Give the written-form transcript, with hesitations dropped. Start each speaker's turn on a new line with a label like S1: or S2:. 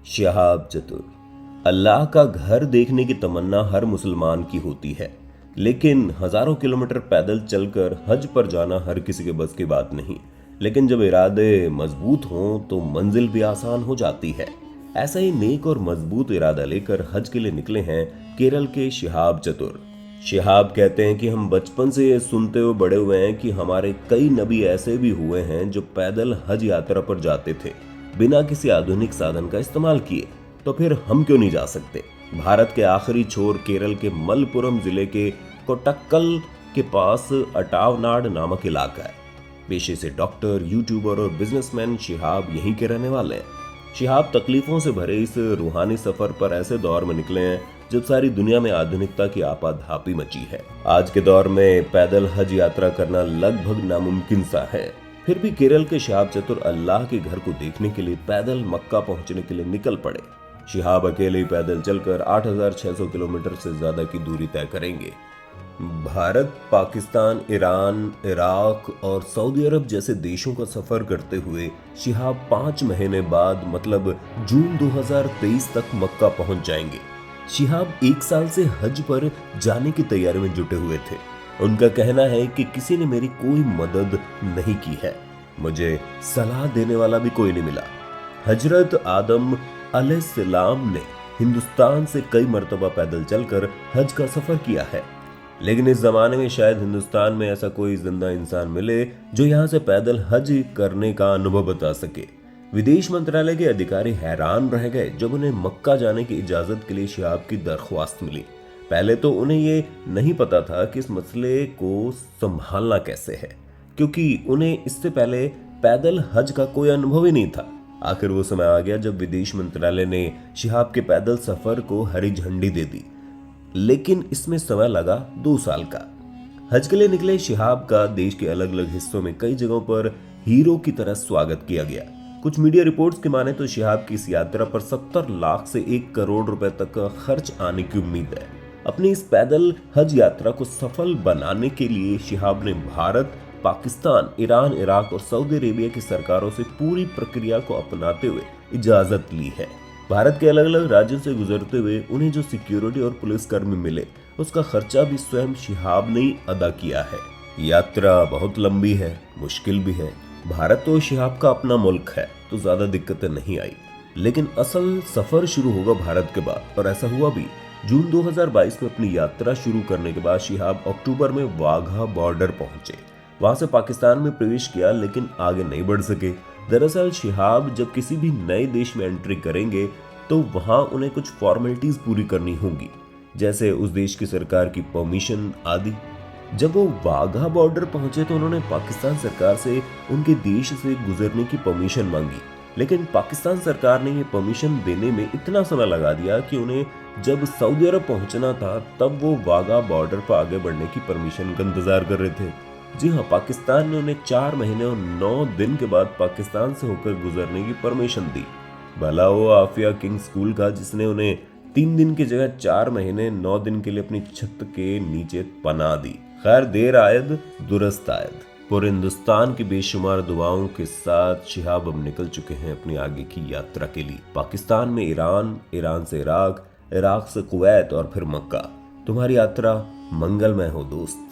S1: शहाब चतुर। अल्लाह का घर देखने की तमन्ना हर मुसलमान की होती है, लेकिन हजारों किलोमीटर पैदल चलकर हज पर जाना हर किसी के बस की बात नहीं। लेकिन जब इरादे मजबूत हों तो मंजिल भी आसान हो जाती है। ऐसा ही नेक और मजबूत इरादा लेकर हज के लिए निकले हैं केरल के शिहाब चतुर। शिहाब कहते हैं कि हम बचपन से ये सुनते हुए बड़े हुए हैं कि हमारे कई नबी ऐसे भी हुए हैं जो पैदल हज यात्रा पर जाते थे बिना किसी आधुनिक साधन का इस्तेमाल किए। तो फिर हम क्यों नहीं जा सकते। भारत के आखिरी छोर केरल के मलपुरम जिले के कोट्टक्कल के पास अटावनाड नामक इलाका है। पेशे से डॉक्टर, यूट्यूबर और बिजनेसमैन शिहाब यहीं के रहने वाले हैं। शिहाब तकलीफों से भरे इस रूहानी सफर पर ऐसे दौर में निकले हैं जब सारी दुनिया में आधुनिकता की आपाधापी मची है। आज के दौर में पैदल हज यात्रा करना लगभग नामुमकिन सा है। फिर भी केरल के शिहाब चतुर अल्लाह के घर को देखने के लिए पैदल मक्का पहुंचने के लिए निकल पड़े। शिहाब अकेले ही पैदल चलकर 8,600 किलोमीटर से ज्यादा की दूरी तय करेंगे। भारत, पाकिस्तान, ईरान, इराक और सऊदी अरब जैसे देशों का सफर करते हुए शिहाब 5 महीने बाद मतलब जून 2023 तक मक्का पहुंच जाएंगे। शिहाब 1 साल से हज पर जाने की तैयारी में जुटे हुए थे। उनका कहना है कि किसी ने मेरी कोई मदद नहीं की है, मुझे सलाह देने वाला भी कोई नहीं मिला। हजरत आदम अलैहिस्सलाम ने हिंदुस्तान से कई मर्तबा पैदल चलकर हज का सफर किया है, लेकिन इस जमाने में शायद हिंदुस्तान में ऐसा कोई जिंदा इंसान मिले जो यहाँ से पैदल हज करने का अनुभव बता सके। विदेश मंत्रालय के अधिकारी हैरान रह गए जब उन्हें मक्का जाने की इजाजत के लिए शिहाब की दरख्वास्त मिली। पहले तो उन्हें ये नहीं पता था कि इस मसले को संभालना कैसे है, क्योंकि उन्हें इससे पहले पैदल हज का कोई अनुभव ही नहीं था। आखिर वो समय आ गया जब विदेश मंत्रालय ने शिहाब के पैदल सफर को हरी झंडी दे दी, लेकिन इसमें समय लगा 2 साल का। हज के लिए निकले शिहाब का देश के अलग अलग हिस्सों में कई जगहों पर हीरो की तरह स्वागत किया गया। कुछ मीडिया रिपोर्ट्स की माने तो शिहाब की इस यात्रा पर 70 लाख से 1 करोड़ रुपए तक का खर्च आने की उम्मीद है। अपनी इस पैदल हज यात्रा को सफल बनाने के लिए शिहाब ने भारत, पाकिस्तान, ईरान, इराक और सऊदी अरेबिया की सरकारों से पूरी प्रक्रिया को अपनाते हुए इजाजत ली है। भारत के अलग अलग राज्यों से गुजरते हुए उन्हें जो सिक्योरिटी और पुलिस कर्मी मिले उसका खर्चा भी स्वयं शिहाब ने ही अदा किया है। यात्रा बहुत लंबी है, मुश्किल भी है। भारत तो शिहाब का अपना मुल्क है तो ज्यादा दिक्कतें नहीं आई, लेकिन असल सफर शुरू होगा भारत के बाद, और ऐसा हुआ भी। जून 2022 में अपनी यात्रा शुरू करने के बाद शिहाब अक्टूबर में वाघा बॉर्डर पहुंचे। वहां से पाकिस्तान में प्रवेश किया, लेकिन आगे नहीं बढ़ सके। दरअसल शिहाब जब किसी भी नए देश में एंट्री करेंगे तो वहां उन्हें कुछ फॉर्मेलिटीज पूरी करनी होंगी, जैसे उस देश की सरकार की परमिशन आदि। जब वो वाघा बॉर्डर पहुंचे तो उन्होंने पाकिस्तान सरकार से उनके देश से गुजरने की परमिशन मांगी, लेकिन पाकिस्तान सरकार ने ये परमिशन देने में इतना समय लगा दिया कि उन्हें जब सऊदी अरब पहुंचना था तब वो वाघा बॉर्डर पर आगे बढ़ने की परमिशन का इंतजार कर रहे थे। जी हाँ, पाकिस्तान ने उन्हें 4 महीने और 9 दिन के बाद पाकिस्तान से होकर गुजरने की परमिशन दी। भला वो आफिया किंग स्कूल का जिसने उन्हें 3 दिन की जगह 4 महीने 9 दिन के लिए अपनी छत के नीचे पनाह दी। खैर, देर आयद दुरुस्त आयद। पूरे हिंदुस्तान की बेशुमार दुआओं के साथ शिहाब अब निकल चुके हैं अपनी आगे की यात्रा के लिए। पाकिस्तान में ईरान, ईरान से इराक, इराक से कुवैत और फिर मक्का। तुम्हारी यात्रा मंगलमय हो दोस्त।